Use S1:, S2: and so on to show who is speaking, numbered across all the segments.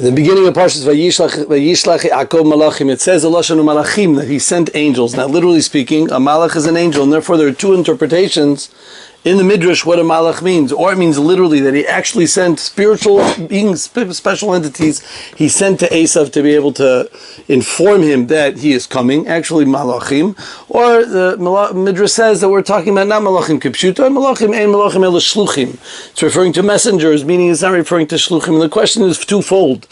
S1: In the beginning of Parshas Vayishlach Yaakov Malachim, it says Lashon Malachim, that he sent angels. Now, literally speaking, a malach is an angel, and therefore there are two interpretations in the Midrash what a malach means. Or it means literally that he actually sent spiritual beings, special entities, he sent to Esav to be able to inform him that he is coming, actually malachim. Or the Midrash says that we're talking about not malachim kipshuta, malachim ein malachim el shluchim. It's referring to messengers, meaning it's not referring to shluchim. And the question is twofold.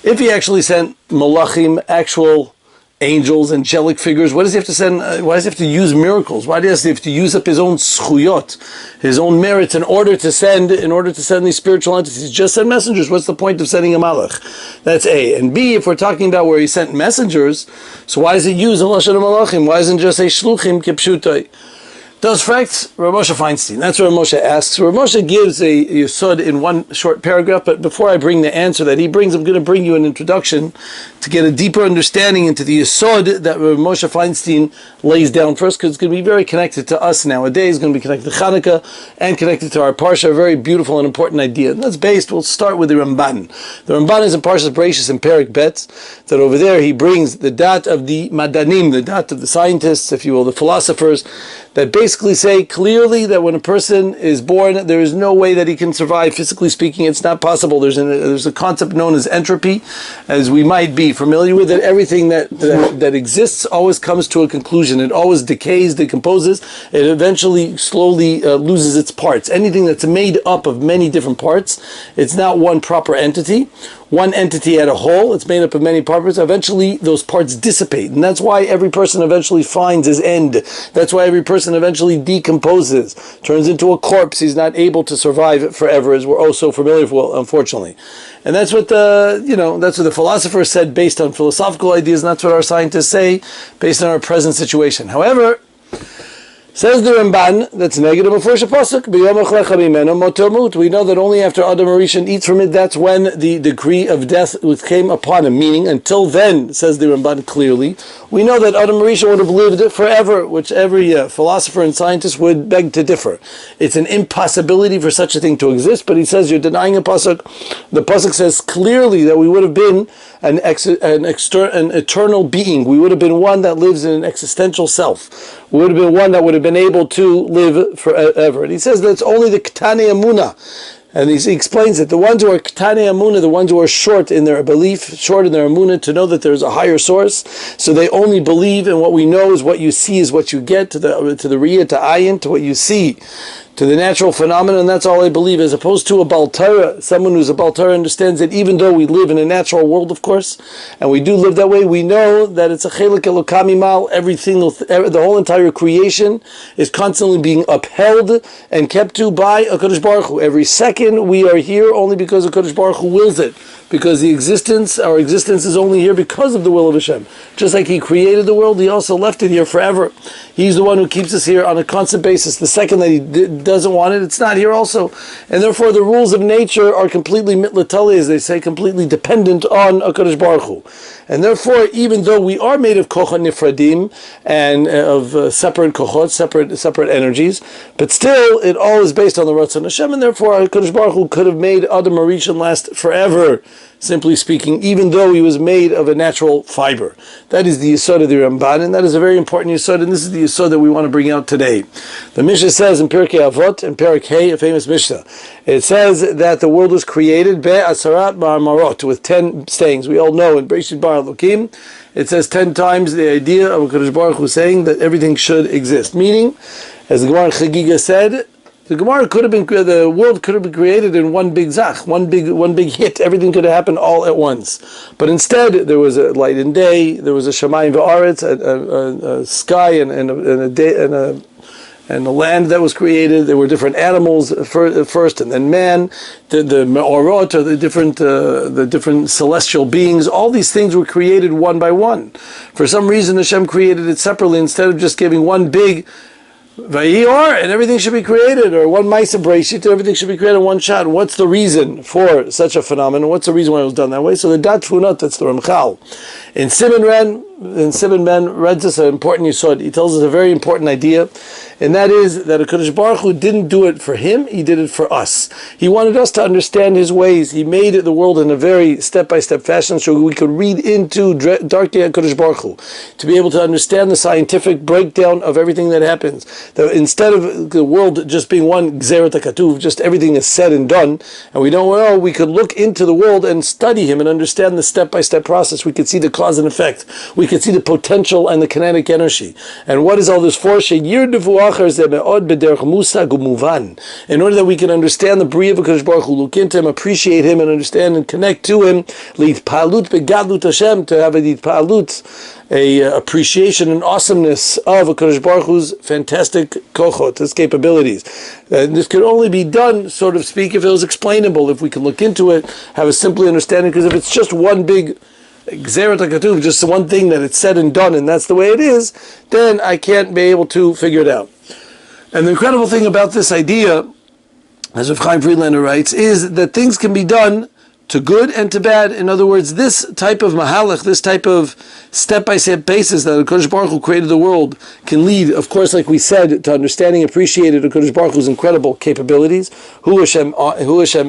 S1: If he actually sent malachim, actual angels, angelic figures, why does he have to send? Why does he have to use miracles? Why does he have to use up his own schuyot, his own merits, in order to send these spiritual entities? Just send messengers. What's the point of sending a malach? That's A. And B, if we're talking about where he sent messengers, so why does he use a lashon malachim? Why doesn't just say shluchim kipshutai? Those facts, Rav Moshe Feinstein. That's what Rav Moshe asks. Rav Moshe gives a yesod in one short paragraph, but before I bring the answer that he brings, I'm going to bring you an introduction to get a deeper understanding into the yesod that Rav Moshe Feinstein lays down first, because it's going to be very connected to us nowadays. It's going to be connected to Chanukah and connected to our Parsha, a very beautiful and important idea. And that's based, we'll start with the Ramban. The Ramban is in Parshas Bereishis in Perek Bet, that over there he brings the dat of the Madanim, the dat of the scientists, if you will, the philosophers, that basically say clearly that when a person is born, there is no way that he can survive. Physically speaking, it's not possible. There's a concept known as entropy, as we might be familiar with it. Everything that exists always comes to a conclusion. It always decays, decomposes. It eventually slowly loses its parts. Anything that's made up of many different parts, it's not one proper entity. One entity at a whole, it's made up of many parts. Eventually, those parts dissipate. And that's why every person eventually finds his end. That's why every person eventually decomposes, turns into a corpse. He's not able to survive forever, as we're also familiar with, unfortunately. And that's what that's what the philosophers said based on philosophical ideas, and that's what our scientists say based on our present situation. However, says the Ramban, that's negative of first pasuk. We know that only after Adam Rishon eats from it, that's when the decree of death came upon him. Meaning, until then, says the Ramban clearly, we know that Adam Rishon would have lived forever, which every philosopher and scientist would beg to differ. It's an impossibility for such a thing to exist. But he says you're denying a pasuk. The pasuk says clearly that we would have been an eternal being. We would have been one that lives in an existential self. We would have been one that would have been able to live forever. And he says that's only the Ketane Amunah. And he explains that the ones who are Ketane Amunah, the ones who are short in their belief, short in their Amunah, to know that there's a higher source, so they only believe in what we know is what you see is what you get, to the Riyah, to Ayin, to what you see, to the natural phenomenon, and that's all I believe, as opposed to a Baal Torah. Someone who's a Baal Torah understands that even though we live in a natural world, of course, and we do live that way, we know that it's a Chelik Elokami Mal, the whole entire creation is constantly being upheld and kept to by HaKadosh Baruch Hu. Every second we are here only because HaKadosh Baruch Hu wills it. Because our existence is only here because of the will of Hashem. Just like He created the world, He also left it here forever. He's the one who keeps us here on a constant basis. The second that He doesn't want it, it's not here also. And therefore the rules of nature are completely mitlatali, as they say, completely dependent on HaKadosh Baruch Hu. And therefore, even though we are made of kochot nifradim, and of separate kochot, separate energies, but still it all is based on the Ratzon Hashem, and therefore HaKadosh Baruch Hu could have made Adam Rishon last forever, simply speaking, even though he was made of a natural fiber. That is the yesod of the Ramban, and that is a very important yesod, and this is the yesod that we want to bring out today. The Mishnah says in Pirkei Avot and Perek Hey, a famous Mishnah, it says that the world was created be'asarat ma'amarot, with 10 sayings. We all know in Bereshit Bar Elokim, it says 10 times the idea of HaKadosh Baruch Hu saying that everything should exist. Meaning, as the Gemara Chagiga said, the world could have been created in one big zach, one big hit. Everything could have happened all at once. But instead, there was a light and day. There was a shamayim v'aretz, a sky and a day and the land that was created. There were different animals first, and then man. The me'orot, or the different celestial beings. All these things were created one by one. For some reason, Hashem created it separately instead of just giving one big Vayior, and everything should be created, or one Maisa Breshit, everything should be created in one shot. What's the reason for such a phenomenon? What's the reason why it was done that way? So the Dat Tfunot, that's the Ramchal. In Siman Ren, in Simon Ben reads us an important yesod. He tells us a very important idea, and that is that HaKadosh Baruch Hu didn't do it for him, he did it for us. He wanted us to understand his ways. He made the world in a very step-by-step fashion so we could read into Darkei HaKadosh Baruch Hu, to be able to understand the scientific breakdown of everything that happens. That instead of the world just being one Gzeret HaKatuv, just everything is said and done, and we don't know, we could look into the world and study him and understand the step-by-step process. We could see the cause and effect. We could see the potential and the kinetic energy. And what is all this for? In order that we can understand the Bria of HaKadosh Baruch Hu, look into him, appreciate him, and understand and connect to him, to have a appreciation and awesomeness of HaKadosh Baruch Hu's fantastic kochot, his capabilities. And this could only be done, so to speak, if it was explainable, if we can look into it, have a simple understanding, because if it's just one big Gzeret HaKatuv, just one thing that it's said and done, and that's the way it is, then I can't be able to figure it out. And the incredible thing about this idea, as Rav Chaim Friedlander writes, is that things can be done to good and to bad. In other words, this type of mahalach, this type of step-by-step basis that HaKadosh Baruch Hu created the world can lead, of course, like we said, to understanding and appreciating HaKadosh Baruch Hu's incredible capabilities, who Hashem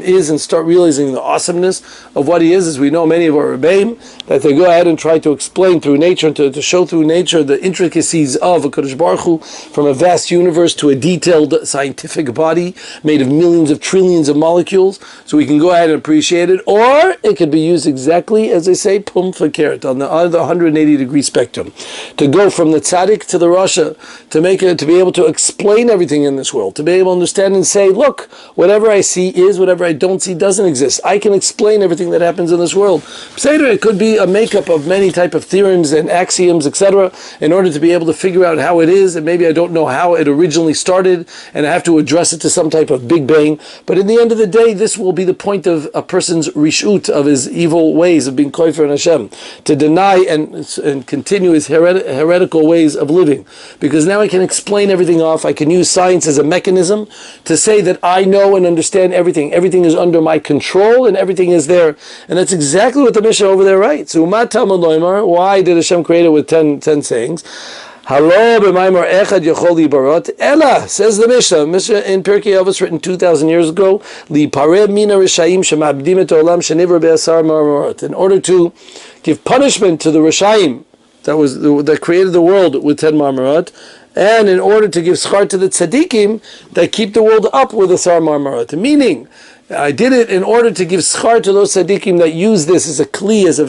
S1: is, and start realizing the awesomeness of what he is. As we know, many of our Rebbeim, that they go ahead and try to explain through nature, and to show through nature the intricacies of HaKadosh Baruch Hu, from a vast universe to a detailed scientific body made of millions of trillions of molecules, so we can go ahead and appreciate it. Or it could be used exactly as they say, pum fakert, on the other 180-degree spectrum, to go from the tzaddik to the rasha, to be able to explain everything in this world, to be able to understand and say, look, whatever I see is, whatever I don't see doesn't exist. I can explain everything that happens in this world. It could be a makeup of many type of theorems and axioms, etc., in order to be able to figure out how it is, and maybe I don't know how it originally started, and I have to address it to some type of big bang. But in the end of the day, this will be the point of a person's rishut, of his evil ways of being koifer and Hashem, to deny and continue his heretical ways of living. Because now I can explain everything off. I can use science as a mechanism to say that I know and understand everything. Everything is under my control and everything is there. And that's exactly what the Mishnah over there writes. Why did Hashem create it with 10 sayings? Hello, b'maimar echad yachol libarot. Ella, says the Mishnah. Mishnah in Pirkei Avos, written 2,000 years ago. Lipareh mina rishayim shemabdim et olam sheniver be'asar marmarot. In order to give punishment to the rishayim that created the world with 10 marmarot, and in order to give schar to the tzaddikim that keep the world up with asar marmarot. Meaning, I did it in order to give schar to those tzaddikim that use this as a kli, as a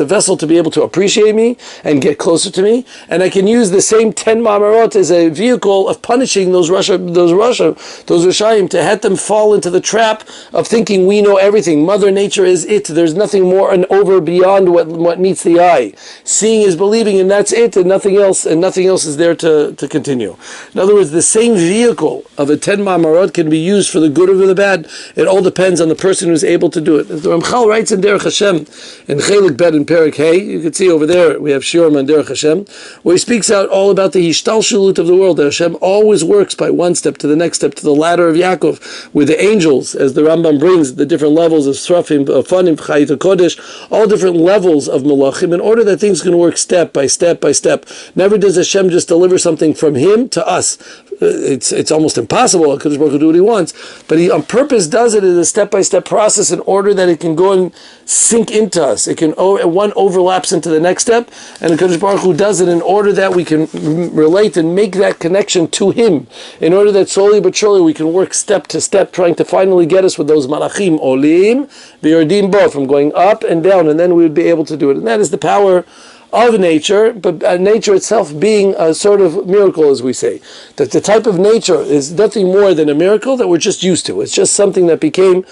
S1: vessel to be able to appreciate me and get closer to me. And I can use the same 10 mamarot as a vehicle of punishing those Rishayim, to let them fall into the trap of thinking we know everything. Mother Nature is it. There's nothing more and over beyond what meets the eye. Seeing is believing, and that's it, and nothing else is there to continue. In other words, the same vehicle of a 10 mamarot can be used for the good or for the bad. It all depends on the person who's able to do it. As the Ramchal writes in Derech Hashem, in Chelik Bet and Perik Hey, you can see over there, we have Shiurim on Derech Hashem, where he speaks out all about the Hishtalshalut of the world. That Hashem always works by one step to the next step, to the ladder of Yaakov, with the angels, as the Rambam brings, the different levels of Srafim, Fanim, Chayit HaKodesh, all different levels of Malachim, in order that things can work step by step by step. Never does Hashem just deliver something from Him to us. It's almost impossible. HaKadosh Baruch Hu do what He wants, but He on purpose does it as a step-by-step process in order that it can go and sink into us. It can one overlaps into the next step, and HaKadosh Baruch Hu does it in order that we can relate and make that connection to Him, in order that slowly but surely we can work step to step, trying to finally get us with those malachim olim v'yordim bo, from going up and down, and then we would be able to do it. And that is the power of nature, but nature itself being a sort of miracle, as we say. That the type of nature is nothing more than a miracle that we're just used to. It's just something that became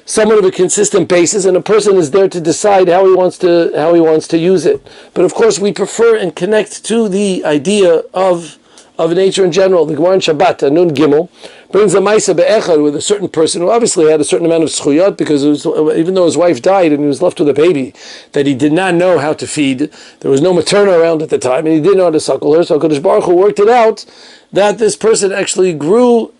S1: somewhat of a consistent basis, and a person is there to decide how he wants to use it. But of course, we prefer and connect to the idea of nature in general. The Gemara in Shabbat, Nun Gimel, brings a Maisa Be'echad with a certain person who obviously had a certain amount of zchuyot, because even though his wife died and he was left with a baby that he did not know how to feed, there was no materna around at the time, and he didn't know how to suckle her, so HaKadosh Baruch Hu worked it out that this person actually grew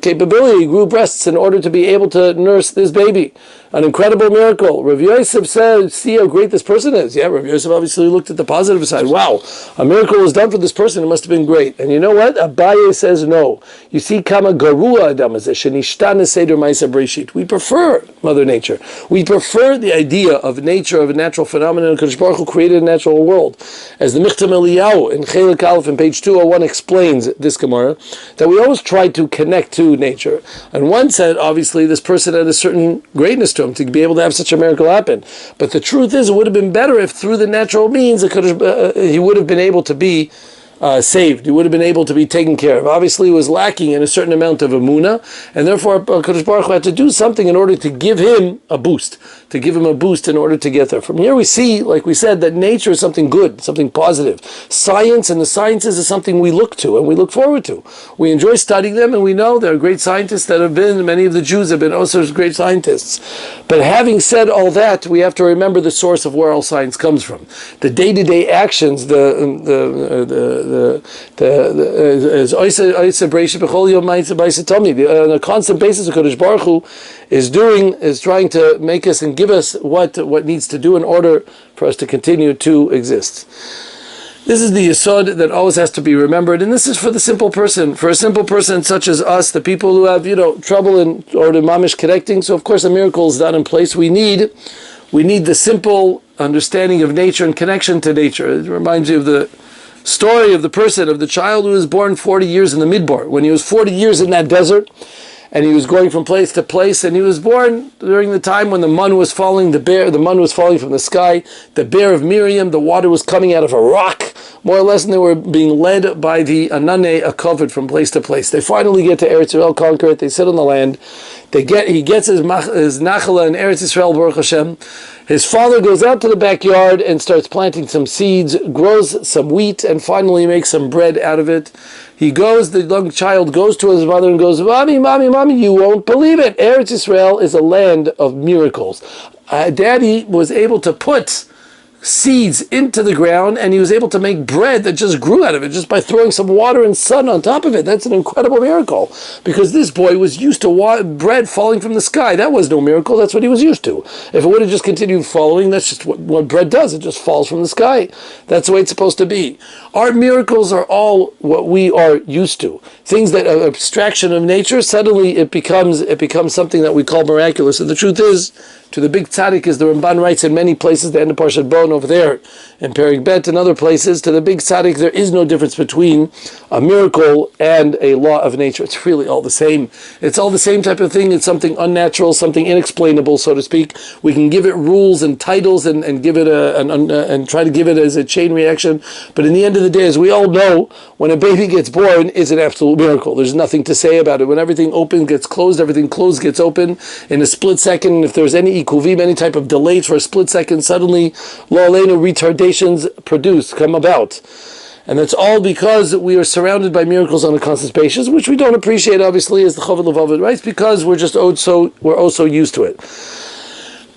S1: capability, grew breasts in order to be able to nurse this baby. An incredible miracle. Rav Yosef said, see how great this person is. Yeah, Rav Yosef obviously looked at the positive side. Wow, a miracle was done for this person. It must have been great. And you know what? Abaye says no. You see, kama garua adam hazeh shenishtana seder ma'aseh breshit. We prefer Mother Nature. We prefer the idea of nature, of a natural phenomenon. Kadosh Baruch Hu created a natural world. As the Michtam Eliyahu in Chelik Aleph in page 201 explains this Gemara, that we always try to connect to nature. On one side, obviously, this person had a certain greatness to him to be able to have such a miracle happen. But the truth is, it would have been better if through the natural means he would have been able to be saved. He would have been able to be taken care of. Obviously, he was lacking in a certain amount of emunah, and therefore Kadosh Baruch Hu had to do something in order to give him a boost, in order to get there. From here we see, like we said, that nature is something good, something positive. Science and the sciences is something we look to and we look forward to. We enjoy studying them, and we know there are great scientists that have been, many of the Jews have been also great scientists. But having said all that, we have to remember the source of where all science comes from. The day-to-day actions, on a constant basis, the Kadosh Baruch Hu is trying to make us and give us what needs to do in order for us to continue to exist. This is the yesod that always has to be remembered, and this is for the simple person, for a simple person such as us, the people who have trouble in or the mamish connecting. So of course a miracle is not in place. We need the simple understanding of nature and connection to nature. It reminds you of the story of the child who was born 40 years in the Midbar. When he was 40 years in that desert, and he was going from place to place, and he was born during the time when the mun was falling, the mun was falling from the sky, the bear of Miriam, the water was coming out of a rock, more or less, and they were being led by the Anane Akovet from place to place. They finally get to Eretz Yisrael, conquer it, they sit on the land, he gets his nachala in Eretz Yisrael, Baruch Hashem. His father goes out to the backyard and starts planting some seeds, grows some wheat, and finally makes some bread out of it. The young child goes to his mother and goes, Mommy, you won't believe it. Eretz Yisrael is a land of miracles. Daddy was able to put seeds into the ground, and he was able to make bread that just grew out of it just by throwing some water and sun on top of it. That's an incredible miracle, because this boy was used to bread falling from the sky. That was no miracle. That's what he was used to. If it would have just continued falling, that's just what bread does. It just falls from the sky. That's the way it's supposed to be. Our miracles are all what we are used to. Things that are abstraction of nature, suddenly it becomes something that we call miraculous. And the truth is, to the big tzaddik, as the Ramban writes in many places, the end of Parshat Bon over there, in Perik Bet and other places, to the big tzaddik, there is no difference between a miracle and a law of nature. It's really all the same. It's all the same type of thing. It's something unnatural, something inexplainable, so to speak. We can give it rules and titles and give it and try to give it as a chain reaction. But in the end of the day, as we all know, when a baby gets born, it's an absolute miracle. There's nothing to say about it. When everything open gets closed, everything closed gets open in a split second. If there's any ikuvim, any type of delays for a split second, suddenly lo aleinu retardations come about. And that's all because we are surrounded by miracles on a constant basis, which we don't appreciate, obviously, as the Chovot Levavot writes, because we're also used to it.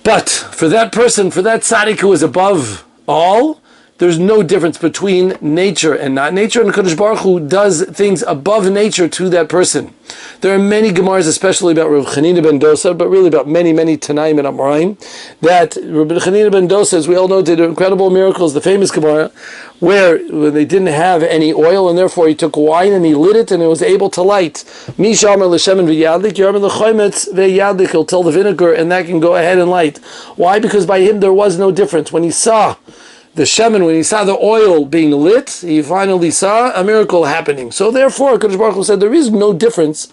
S1: But for that person, for that tzaddik who is above all, there's no difference between nature and not nature, and Kadosh Baruch Hu does things above nature to that person. There are many Gemaras, especially about Rav Chanina ben Dosa, but really about many Tanaim and Amoraim, that Rav Chanina ben Dosa, as we all know, did incredible miracles. The famous Gemara, where they didn't have any oil, and therefore he took wine and he lit it, and it was able to light. Mishamer l'shemen v'yadlik, yarmen l'chometz v'yadlik, he'll tell the vinegar, and that can go ahead and light. Why? Because by him there was no difference. When he saw the shemen, when he saw the oil being lit, he finally saw a miracle happening. So therefore, Kadosh Baruch Hu said, there is no difference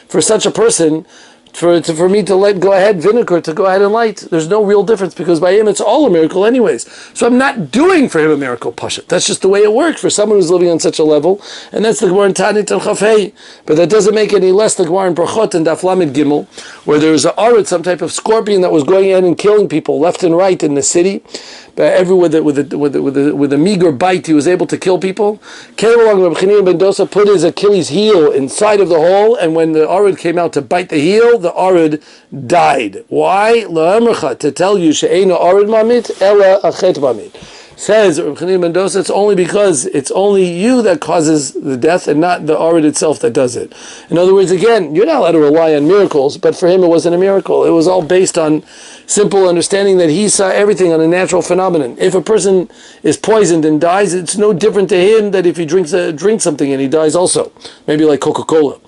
S1: for such a person for me to let go ahead vinegar to go ahead and light. There's no real difference, because by him it's all a miracle anyways. So I'm not doing for him a miracle pashat. That's just the way it works for someone who's living on such a level, and that's the Gemara in Tanit and Chafei. But that doesn't make any less the Gemara in Brachot and Daf Lamed Gimel, where there was a arid, some type of scorpion that was going in and killing people left and right in the city. But everywhere with a meager bite, he was able to kill people. Came along, Rabbi Chanina ben Dosa put his Achilles heel inside of the hole, and when the arid came out to bite the heel, the arid died. Why? La'amrcha, to tell you, she'eino arid mamit, ela achet mamit. says Reb Chanina ben Dosa, it's only because it's only you that causes the death and not the Arid itself that does it. In other words, again, you're not allowed to rely on miracles, but for him it wasn't a miracle. It was all based on simple understanding that he saw everything on a natural phenomenon. If a person is poisoned and dies, it's no different to him that if he drinks something and he dies also. Maybe like Coca-Cola.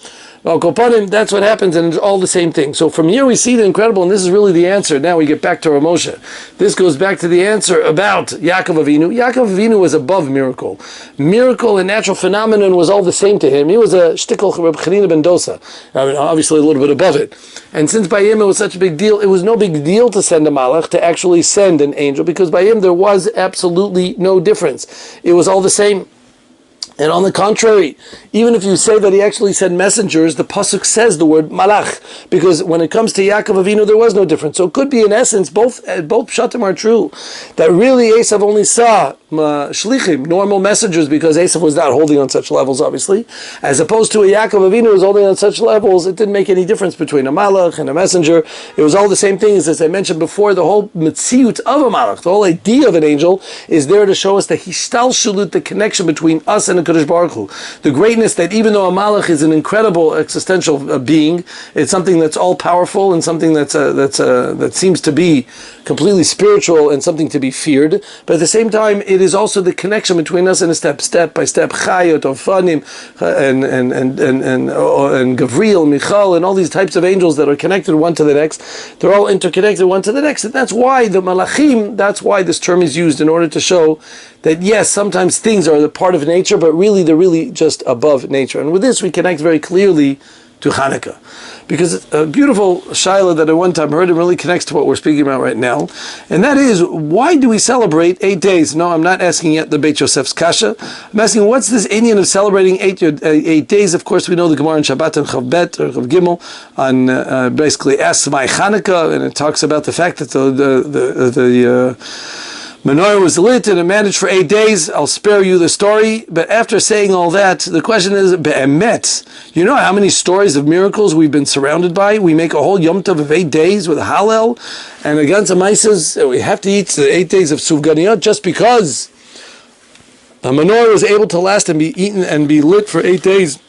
S1: Well, Kopanim, that's what happens, and it's all the same thing. So from here we see the incredible, and this is really the answer. Now we get back to Ramosha. This goes back to the answer about Yaakov Avinu. Yaakov Avinu was above miracle. Miracle and natural phenomenon was all the same to him. He was a shtickle Reb Chanina ben Dosa. I mean, obviously a little bit above it. And since by him it was such a big deal, it was no big deal to send a malach, to actually send an angel, because by him there was absolutely no difference. It was all the same. And on the contrary, even if you say that he actually sent messengers, the pasuk says the word malach, because when it comes to Yaakov Avinu, there was no difference. So it could be, in essence, both pshatim are true, that really Esav only saw shlichim, normal messengers, because Esav was not holding on such levels, obviously, as opposed to a Yaakov Avinu who was holding on such levels. It didn't make any difference between a malach and a messenger. It was all the same thing. As I mentioned before, the whole metziut of a malach, the whole idea of an angel, is there to show us the hishtalshalut, the connection between us and the Kadosh Baruch Hu. The greatness that even though a malach is an incredible existential being, it's something that's all powerful and something that seems to be completely spiritual and something to be feared. But at the same time, it is also the connection between us and a step by step, Chayot, Ofanim, and Gavriel, Michal, and all these types of angels that are connected one to the next. They're all interconnected one to the next. And that's why the malachim, that's why this term is used, in order to show that yes, sometimes things are the part of nature, but really they're really just above nature. And with this we connect very clearly to Chanukah. Because a beautiful shaila that I one time heard, and really connects to what we're speaking about right now, and that is, why do we celebrate 8 days? No, I'm not asking yet the Beit Yosef's kasha. I'm asking, what's this Indian of celebrating 8 days? Of course, we know the Gemara in Shabbat and Chav Bet or Chav Gimel on basically asks my Chanukah, and it talks about the fact that the menorah was lit and it managed for 8 days. I'll spare you the story. But after saying all that, the question is, be'emet, you know how many stories of miracles we've been surrounded by? We make a whole Yom Tov of 8 days with Hallel, and against the Maisas, we have to eat the 8 days of Sufganiyot just because the menorah was able to last and be eaten and be lit for 8 days.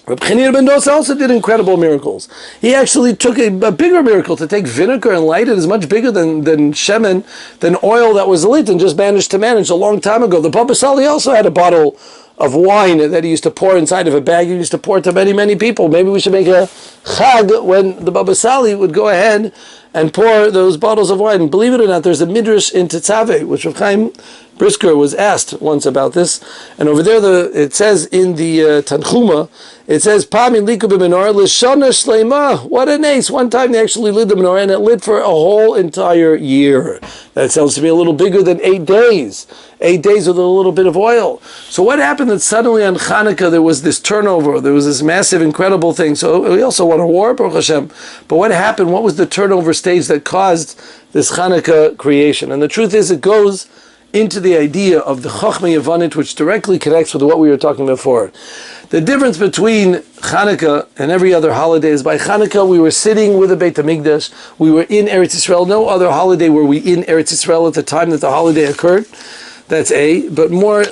S1: Reb Chanina ben Dosa also did incredible miracles. He actually took a bigger miracle, to take vinegar and light it is much bigger than shemen, than oil that was lit, and just managed to manage a long time ago. The Baba Sali also had a bottle of wine that he used to pour inside of a bag. He used to pour it to many, many people. Maybe we should make a chag when the Baba Sali would go ahead and pour those bottles of wine. And believe it or not, there's a midrash in Tetzaveh, which Rav Chaim Brisker was asked once about this, and over there it says in the Tanchuma, it says, Pamin liku b'menorah l'shana shleima. What a nace. One time they actually lit the menorah, and it lit for a whole entire year. That sounds to me a little bigger than 8 days. 8 days with a little bit of oil. So what happened that suddenly on Chanukah there was this turnover, there was this massive, incredible thing. So we also won a war, Baruch Hashem. But what happened? What was the turnover stage that caused this Chanukah creation? And the truth is, it goes into the idea of the Chochma Yevanit, which directly connects with what we were talking about before. The difference between Chanukah and every other holiday is, by Chanukah we were sitting with the Beit HaMikdash, we were in Eretz Yisrael. No other holiday were we in Eretz Yisrael at the time that the holiday occurred. That's A. But more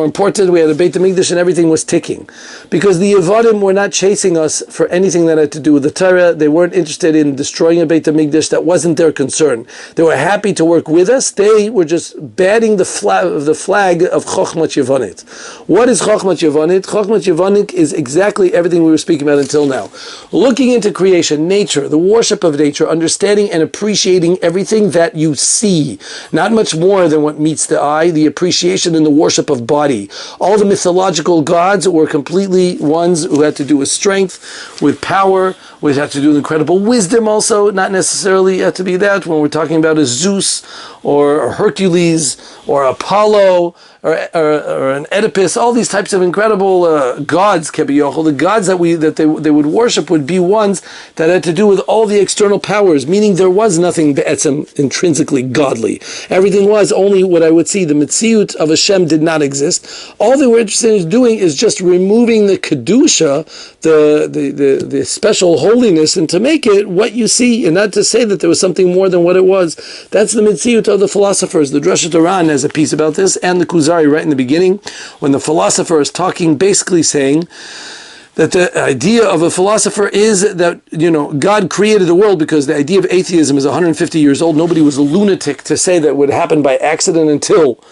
S1: important, we had a Beit HaMikdash and everything was ticking. Because the Yevanim were not chasing us for anything that had to do with the Torah. They weren't interested in destroying a Beit HaMikdash. That wasn't their concern. They were happy to work with us. They were just batting the flag of Chochma Yevanit. What is Chochma Yevanit? Chochma Yevanit is exactly everything we were speaking about until now. Looking into creation, nature, the worship of nature, understanding and appreciating everything that you see. Not much more than what meets the eye. The appreciation and the worship of body. All the mythological gods were completely ones who had to do with strength, with power, which had to do with incredible wisdom also. Not necessarily had to be that when we're talking about a Zeus or a Hercules or Apollo. or an Oedipus, all these types of incredible gods, Kebiyochel, the gods that they would worship would be ones that had to do with all the external powers, meaning there was nothing be'etzem intrinsically godly. Everything was only what I would see, the Metziut of Hashem did not exist. All they were interested in doing is just removing the Kedusha, the special holiness, and to make it what you see, and not to say that there was something more than what it was. That's the Metziut of the philosophers. The Drashat Aran has a piece about this, and the Kuzari right in the beginning, when the philosopher is talking, basically saying that the idea of a philosopher is that, God created the world, because the idea of atheism is 150 years old. Nobody was a lunatic to say that would happen by accident until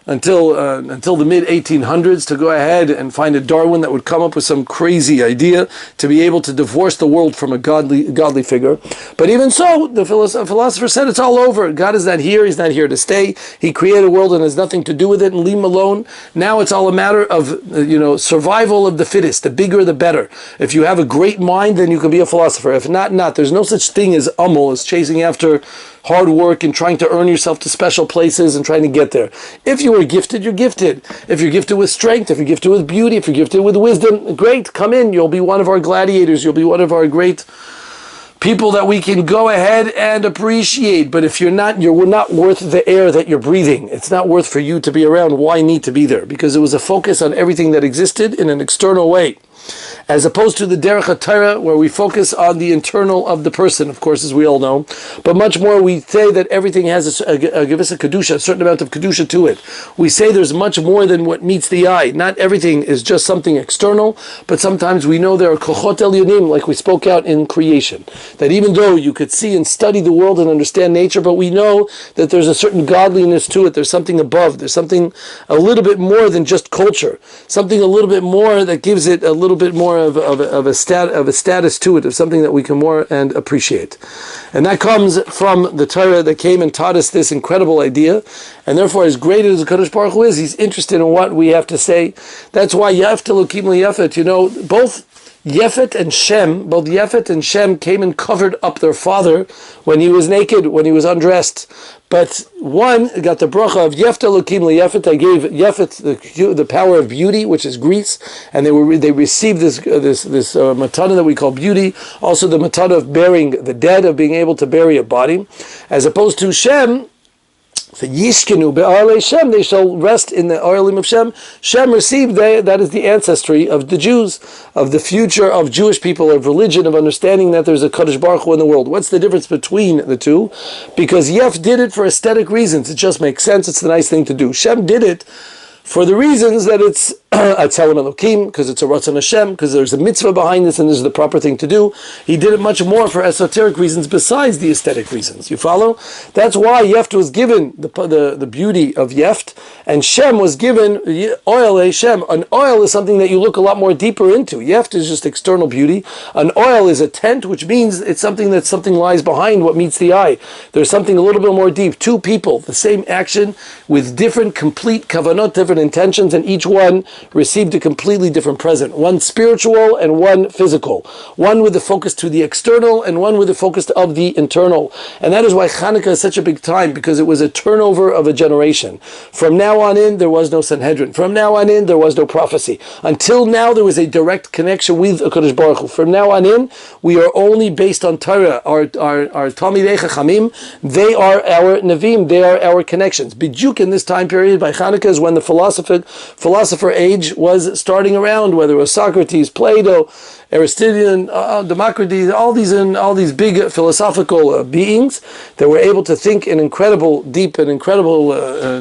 S1: the mid-1800s, to go ahead and find a Darwin that would come up with some crazy idea to be able to divorce the world from a godly figure. But even so, the philosopher said it's all over. God is not here. He's not here to stay. He created a world and has nothing to do with it, and leave him alone. Now it's all a matter of survival of the fittest. The bigger, the better. If you have a great mind, then you can be a philosopher. If not. There's no such thing as amal, as chasing after hard work and trying to earn yourself to special places and trying to get there. If you are gifted, you're gifted. If you're gifted with strength, if you're gifted with beauty, if you're gifted with wisdom, great, come in. You'll be one of our gladiators. You'll be one of our great people that we can go ahead and appreciate. But if you're not worth the air that you're breathing. It's not worth for you to be around. Why need to be there? Because it was a focus on everything that existed in an external way, as opposed to the Derech HaTorah, where we focus on the internal of the person, of course, as we all know. But much more, we say that everything has a Kedusha, a certain amount of Kedusha to it. We say there's much more than what meets the eye. Not everything is just something external, but sometimes we know there are Kochot Elyonim, like we spoke out in creation. That even though you could see and study the world and understand nature, but we know that there's a certain godliness to it. There's something above. There's something a little bit more than just culture. Something a little bit more that gives it a little bit more of a status to it, of something that we can more and appreciate. And that comes from the Torah that came and taught us this incredible idea. And therefore, as great as the Kadosh Baruch Hu is, he's interested in what we have to say. That's why Yafet Elokim Yafet, both Yefet and Shem came and covered up their father when he was naked, when he was undressed. But one got the bracha of Yefet Elokim Yefet. I gave Yefet the power of beauty, which is Greece, and they received this matana that we call beauty. Also the matana of burying the dead, of being able to bury a body, as opposed to Shem. Yishkenu be'arlei Shem, they shall rest in the Oilim of Shem. Shem received that is the ancestry of the Jews, of the future of Jewish people, of religion, of understanding that there's a Kadosh Baruch Hu in the world. What's the difference between the two? Because Yef did it for aesthetic reasons. It just makes sense. It's the nice thing to do. Shem did it for the reasons that it's Atzelim Elokim, because it's a Ratzon Hashem, because there's a mitzvah behind this and this is the proper thing to do. He did it much more for esoteric reasons besides the aesthetic reasons. You follow? That's why Yeft was given the beauty of Yeft, and Shem was given oil. Shem. An oil is something that you look a lot more deeper into. Yeft is just external beauty. An oil is a tent, which means it's something lies behind what meets the eye. There's something a little bit more deep. Two people, the same action with different complete kavanot, different intentions, and each one received a completely different present. One spiritual and one physical. One with the focus to the external and one with the focus of the internal. And that is why Chanukah is such a big time, because it was a turnover of a generation. From now on in, there was no Sanhedrin. From now on in, there was no prophecy. Until now, there was a direct connection with HaKadosh Baruch Hu. From now on in, we are only based on Torah. Our Talmidei Chachamim, they are our Nevi'im, they are our connections. B'diuk in this time period by Chanukah is when the philosopher age was starting around, whether it was Socrates, Plato, Aristotle, Democritus, all these big philosophical beings that were able to think in incredible, deep and incredible,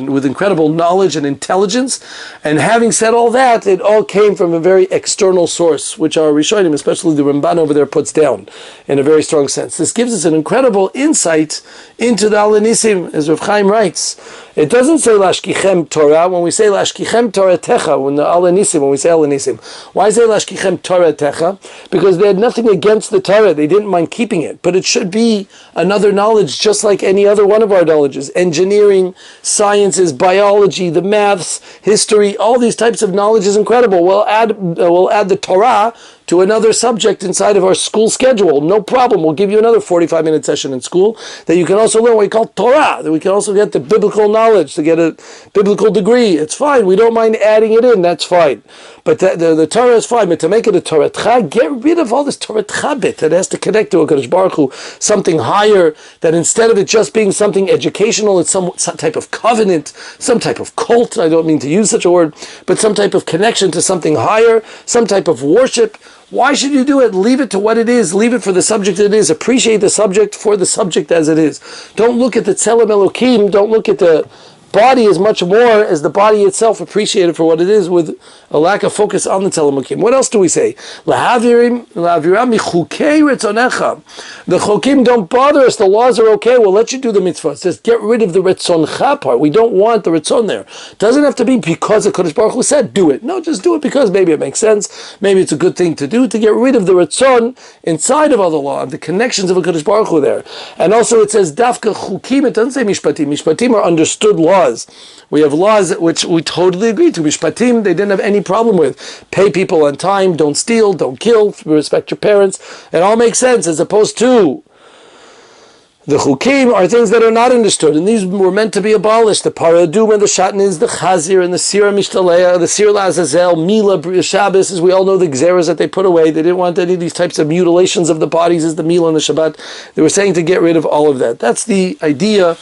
S1: with incredible knowledge and intelligence. And having said all that, it all came from a very external source, which our Rishonim, especially the Ramban over there, puts down in a very strong sense. This gives us an incredible insight into the Alanissim, as Rav Chaim writes. It doesn't say Lashkichem Torah. When we say Lashkichem Torah Techa, when we say Alanissim, why say Lashkichem Torah Techa? Because they had nothing against the Torah. They didn't mind keeping it. But it should be another knowledge, just like any other one of our knowledges. Engineering, sciences, biology, the maths, history, all these types of knowledge is incredible. We'll add the Torah to another subject inside of our school schedule. No problem. We'll give you another 45-minute session in school that you can also learn what we call Torah, that we can also get the biblical knowledge, to get a biblical degree. It's fine. We don't mind adding it in. That's fine. But the Torah is fine. But to make it a Torah, get rid of all this Torah bit that has to connect to a Kadosh Baruch Hu, something higher, that instead of it just being something educational, it's some type of covenant, some type of cult. I don't mean to use such a word, but some type of connection to something higher, some type of worship. Why should you do it? Leave it to what it is. Leave it for the subject it is. Appreciate the subject for the subject as it is. Don't look at the Tzelem Elokim. Don't look at the body as much more as the body itself. Appreciate it for what it is, with a lack of focus on the Tzelem Elokim. What else do we say? The chokim don't bother us. The laws are okay. We'll let you do the mitzvahs. Just get rid of the ritzoncha part. We don't want the ritzon there. It doesn't have to be because the Kodesh Baruch Hu said do it. No, just do it because maybe it makes sense. Maybe it's a good thing to do, to get rid of the ritzon inside of other law, the connections of a Kodesh Baruch Hu there. And also it says dafka chukim. It doesn't say mishpatim. Mishpatim are understood laws. We have laws which we totally agree to. Mishpatim, they didn't have any problem with. Pay people on time, don't steal, don't kill, respect your parents. It all makes sense, as opposed to the chukim are things that are not understood, and these were meant to be abolished. The paradum and the shatnez, the chazir and the sira mishtaleya, the sir lazazel, mila, Shabbos, as we all know, the gzeras that they put away. They didn't want any of these types of mutilations of the bodies as the mila and the Shabbat. They were saying to get rid of all of that. That's the idea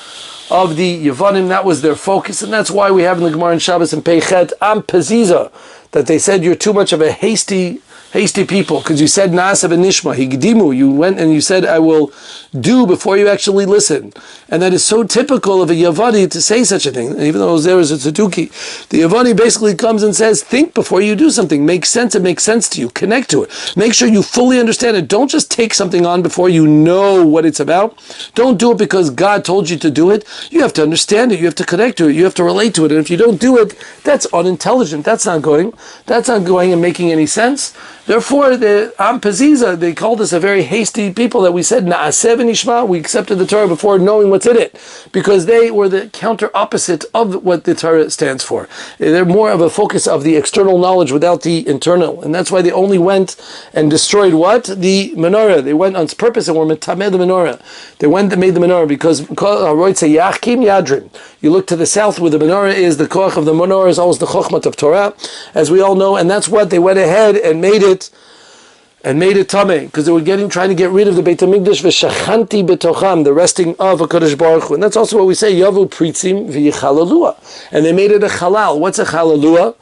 S1: of the Yevanim. That was their focus, and that's why we have in the Gemara in Shabbos and Peichet Am Peziza, that they said you're too much of a hasty people, because you said Na'aseh v'nishma, higdimu, you went and you said I will do before you actually listen. And that is so typical of a Yavani to say such a thing. And even though there is a Tzeduki, the Yavani basically comes and says, think before you do something. Make sense, it makes sense to you. Connect to it. Make sure you fully understand it. Don't just take something on before you know what it's about. Don't do it because God told you to do it. You have to understand it. You have to connect to it. You have to relate to it. And if you don't do it, that's unintelligent. That's not going and making any sense. Therefore, the Am Peziza, they called us a very hasty people, that we said Na'aseh v'nishma, we accepted the Torah before knowing what's in it, because they were the counter opposite of what the Torah stands for. They're more of a focus of the external knowledge without the internal, and that's why they only went and destroyed what? The menorah. They went on purpose and were metameh the menorah. They went and made the menorah because Yachkim Yadrim. You look to the south where the menorah is, the koach of the menorah is always the chochmat of Torah, as we all know, and that's what they went ahead and made it tameh, because they were trying to get rid of the Beit HaMikdash v'shachanti betocham, the resting of a Kodesh Baruch Hu. And that's also what we say, Yavu Pritzim v'yichalalua. And they made it a halal. What's a halalua?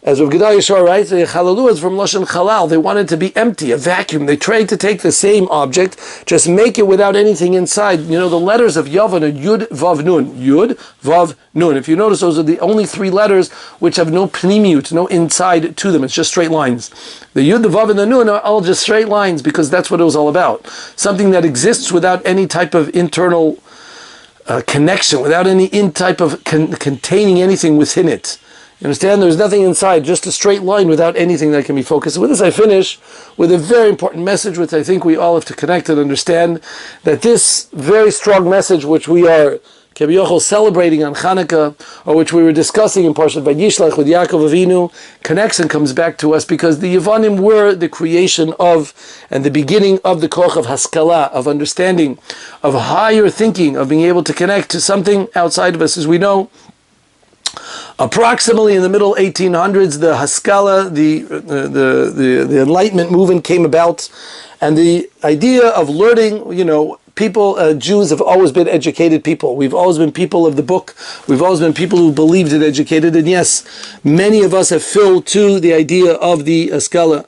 S1: As Rav Gedal Yeshua writes, the Chalalua is from Lashon Chalal. They wanted to be empty, a vacuum. They tried to take the same object, just make it without anything inside. You know, the letters of Yavan are Yud, Vav, Nun. Yud, Vav, Nun. If you notice, those are the only three letters which have no pnimiut, no inside to them. It's just straight lines. The Yud, the Vav, and the Nun are all just straight lines, because that's what it was all about. Something that exists without any type of internal connection, without any type of containing anything within it. You understand? There's nothing inside, just a straight line without anything that can be focused. With this I finish with a very important message, which I think we all have to connect and understand, that this very strong message which we are celebrating on Chanukah, or which we were discussing in Parshat Vayishlach with Yaakov Avinu, connects and comes back to us because the Yevanim were the creation of and the beginning of the koch of Haskalah, of understanding, of higher thinking, of being able to connect to something outside of us. As we know, approximately in the middle 1800s, the Haskalah, the Enlightenment movement came about, and the idea of learning, people, Jews have always been educated people. We've always been people of the book. We've always been people who believed in educated. And yes, many of us have filled to the idea of the Haskalah.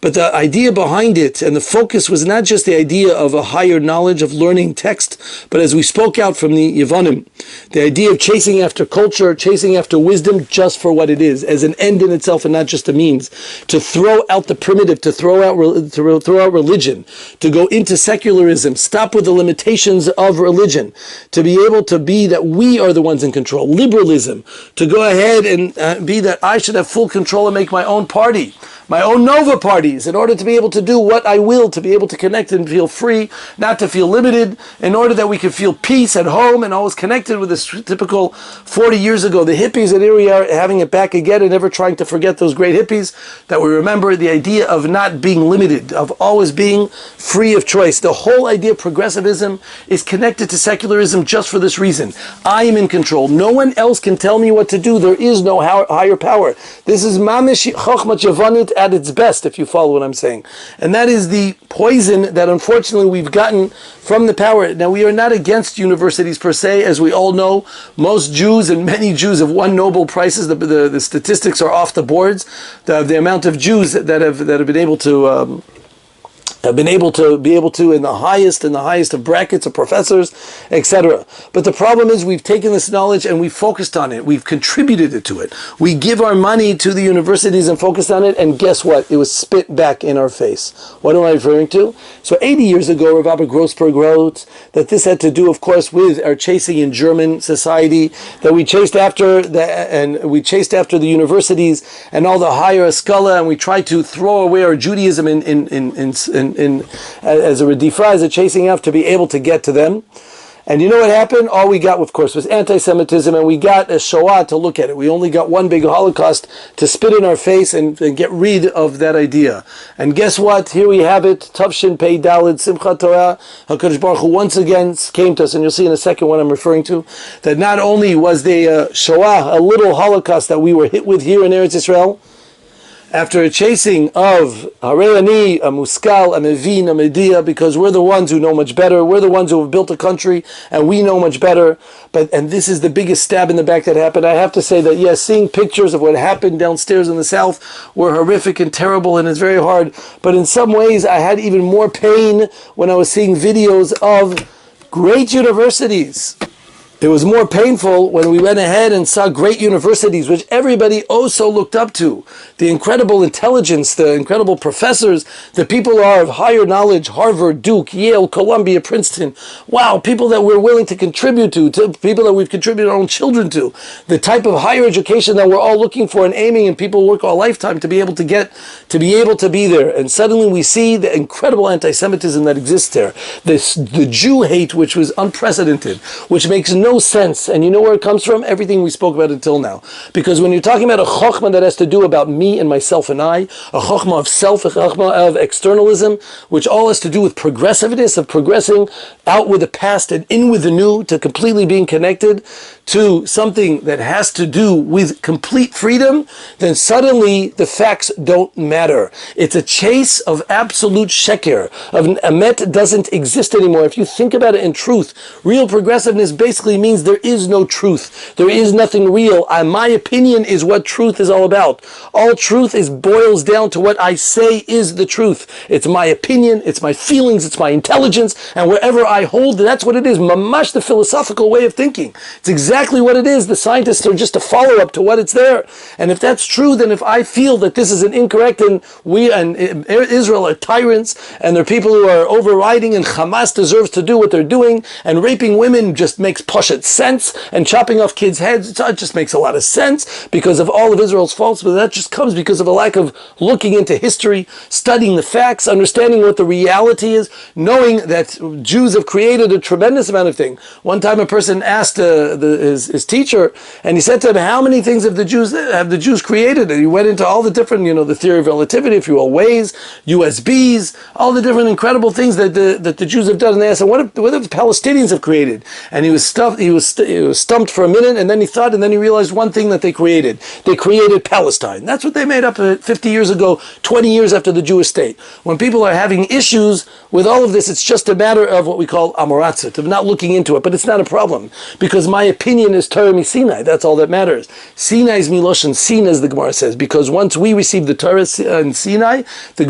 S1: But the idea behind it and the focus was not just the idea of a higher knowledge of learning text, but as we spoke out from the Yevanim, the idea of chasing after culture, chasing after wisdom just for what it is, as an end in itself and not just a means. To throw out the primitive, to throw out religion, to go into secularism, stop with the limitations of religion, to be able to be that we are the ones in control. Liberalism, to go ahead and be that I should have full control and make my own party. my own Nova parties, in order to be able to do what I will, to be able to connect and feel free, not to feel limited, in order that we can feel peace at home and always connected with this typical 40 years ago, the hippies, and here we are having it back again and never trying to forget those great hippies, that we remember the idea of not being limited, of always being free of choice. The whole idea of progressivism is connected to secularism just for this reason. I am in control. No one else can tell me what to do. There is no higher power. This is mamish Chochma Yevanit at its best, if you follow what I'm saying. And that is the poison that unfortunately we've gotten from the power. Now, we are not against universities per se. As we all know, most Jews and many Jews have won Nobel Prizes. The statistics are off the boards. The amount of Jews that have been able to in the highest of brackets of professors, etc. But the problem is we've taken this knowledge and we've focused on it. We've contributed it to it. We give our money to the universities and focused on it, and guess what? It was spit back in our face. What am I referring to? So 80 years ago, Rav Abba Grossberg wrote that this had to do, of course, with our chasing in German society, that we chased after the universities and all the higher Haskalah, and we tried to throw away our Judaism as a redifa, as a chasing after, to be able to get to them. And you know what happened? All we got, of course, was anti-Semitism, and we got a Shoah to look at it. We only got one big Holocaust to spit in our face and get rid of that idea. And guess what? Here we have it. Tavshin Pei Daled Simchat Torah. HaKadosh Baruch Hu once again came to us, and you'll see in a second what I'm referring to, that not only was the Shoah, a little Holocaust that we were hit with here in Eretz Yisrael, after a chasing of Harei Ani, a Muskal, a Mevin, a Medea, because we're the ones who know much better, we're the ones who have built a country, and we know much better. And this is the biggest stab in the back that happened. I have to say that, yes, seeing pictures of what happened downstairs in the south were horrific and terrible, and it's very hard. But in some ways, I had even more pain when I was seeing videos of great universities. It was more painful when we went ahead and saw great universities, which everybody also looked up to. The incredible intelligence, the incredible professors, the people who are of higher knowledge, Harvard, Duke, Yale, Columbia, Princeton. Wow, people that we're willing to contribute to people that we've contributed our own children to. The type of higher education that we're all looking for and aiming, and people work all lifetime to be able to be there. And suddenly we see the incredible anti-Semitism that exists there. The Jew hate, which was unprecedented, which makes no sense. And you know where it comes from? Everything we spoke about until now. Because when you're talking about a chokhmah that has to do about me and myself and I, a chokhmah of self, a chokhmah of externalism, which all has to do with progressiveness, of progressing out with the past and in with the new, to completely being connected to something that has to do with complete freedom, then suddenly the facts don't matter. It's a chase of absolute sheker, of emet doesn't exist anymore. If you think about it in truth, real progressiveness basically means there is no truth. There is nothing real. My opinion is what truth is all about. All truth boils down to what I say is the truth. It's my opinion, it's my feelings, it's my intelligence, and wherever I hold, that's what it is. Mamash, the philosophical way of thinking. It's exactly what it is. The scientists are just a follow-up to what it's there. And if that's true, then if I feel that this is an incorrect, and we and Israel are tyrants, and they're people who are overriding, and Hamas deserves to do what they're doing, and raping women just makes pashut sense, and chopping off kids' heads, it just makes a lot of sense because of all of Israel's faults, but that just comes because of a lack of looking into history, studying the facts, understanding what the reality is, knowing that Jews have created a tremendous amount of things. One time a person asked his teacher, and he said to him, how many things have the Jews created? And he went into all the different, the theory of relativity, if you will, ways, USBs, all the different incredible things that the Jews have done. And they asked him, what if the Palestinians have created? And he was stumped for a minute, and then he thought, and then he realized one thing that they created. They created Palestine. That's what they made up 50 years ago, 20 years after the Jewish state. When people are having issues with all of this, it's just a matter of what we call amoratzit, of not looking into it. But it's not a problem, because my opinion is Torah mi Sinai. That's all that matters. Sinai is miloshen sin, as the Gemara says, because once we received the Torah in Sinai, the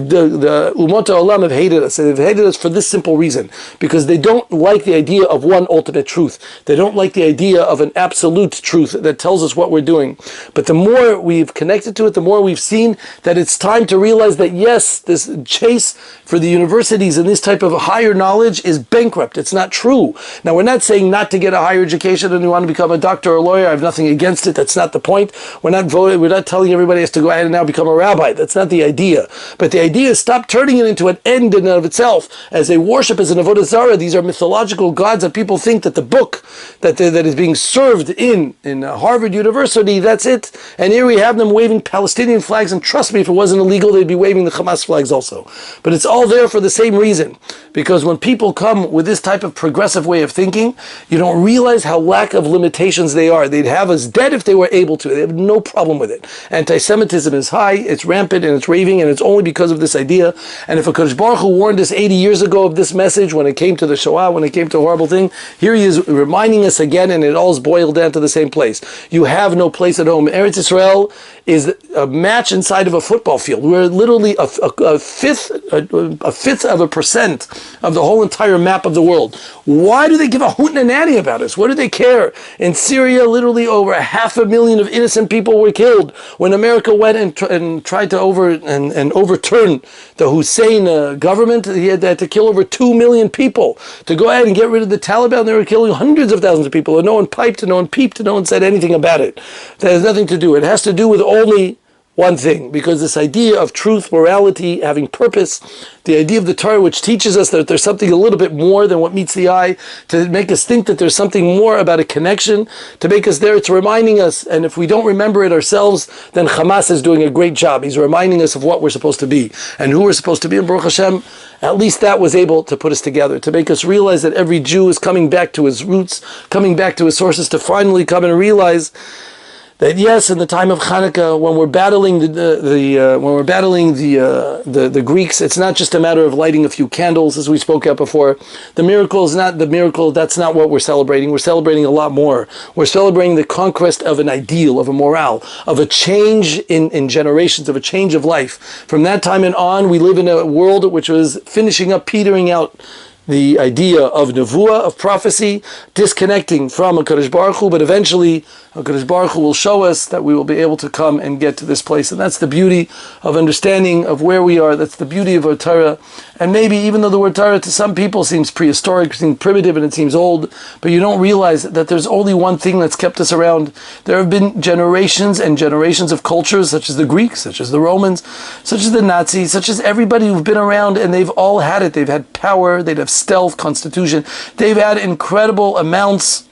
S1: Umot HaOlam have hated us. They've hated us for this simple reason, because they don't like the idea of one ultimate truth. They They don't like the idea of an absolute truth that tells us what we're doing. But the more we've connected to it, the more we've seen that it's time to realize that yes, this chase for the universities and this type of higher knowledge is bankrupt. It's not true. Now, we're not saying not to get a higher education and you want to become a doctor or a lawyer. I have nothing against it. That's not the point. We're not telling everybody has to go ahead and now become a rabbi. That's not the idea. But the idea is stop turning it into an end in and of itself. As they worship as an avodah zarah, these are mythological gods that people think that the book that is being served in Harvard University, that's it. And here we have them waving Palestinian flags, and trust me, if it wasn't illegal, they'd be waving the Hamas flags also. But it's all there for the same reason. Because when people come with this type of progressive way of thinking, you don't realize how lack of limitations they are. They'd have us dead if they were able to. They have no problem with it. Anti-Semitism is high, it's rampant, and it's raving, and it's only because of this idea. And if a Kadosh Baruch Hu warned us 80 years ago of this message when it came to the Shoah, when it came to a horrible thing, here he is reminding us again, and it all's boiled down to the same place. You have no place at home. Eretz Israel is a match inside of a football field. We're literally a fifth of a percent of the whole entire map of the world. Why do they give a hoot and a nanny about us? What do they care? In Syria, literally over 500,000 of innocent people were killed when America went and tried to overturn the Hussein government. He had to kill over 2 million people to go ahead and get rid of the Taliban. They were killing hundreds of thousands of people, and no one piped, and no one peeped, and no one said anything about it. That has nothing to do. It has to do with only one thing, because this idea of truth, morality, having purpose, the idea of the Torah, which teaches us that there's something a little bit more than what meets the eye, to make us think that there's something more about a connection, to make us there, it's reminding us, and if we don't remember it ourselves, then Hamas is doing a great job. He's reminding us of what we're supposed to be, and who we're supposed to be, and Baruch Hashem, at least that was able to put us together, to make us realize that every Jew is coming back to his roots, coming back to his sources, to finally come and realize that yes, in the time of Chanukah, when we're battling the Greeks, it's not just a matter of lighting a few candles, as we spoke about before. The miracle is not the miracle. That's not what we're celebrating. We're celebrating a lot more. We're celebrating the conquest of an ideal, of a morale, of a change in generations, of a change of life. From that time and on, we live in a world which was finishing up, petering out the idea of nevuah, of prophecy, disconnecting from HaKadosh Baruch Hu, but eventually HaKadosh Baruch Hu will show us that we will be able to come and get to this place. And that's the beauty of understanding of where we are. That's the beauty of our Torah. And maybe even though the word Torah to some people seems prehistoric, seems primitive, and it seems old, but you don't realize that there's only one thing that's kept us around. There have been generations and generations of cultures, such as the Greeks, such as the Romans, such as the Nazis, such as everybody who've been around, and they've all had it. They've had power, they'd have stealth, constitution. They've had incredible amounts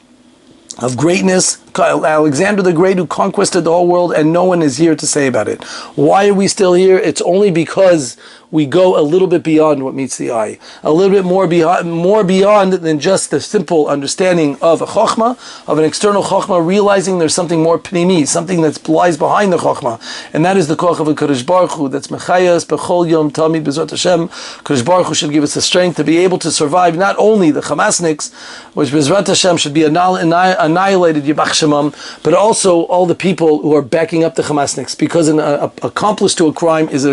S1: of greatness. Alexander the Great, who conquered the whole world, and no one is here to say about it. Why are we still here? It's only because we go a little bit beyond what meets the eye, a little bit more beyond than just the simple understanding of a chochma, of an external chochma, realizing there's something more pnimi, something that lies behind the chochma, and that is the koch of a Kadosh Baruch Hu. That's mechayas bechol yom tamid bezrat Hashem. Kadosh Baruch Hu should give us the strength to be able to survive not only the Hamasniks, which bezrat Hashem should be annihilated, Yibach Shemam, but also all the people who are backing up the Hamasniks, because an accomplice to a crime is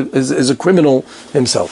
S1: a criminal himself.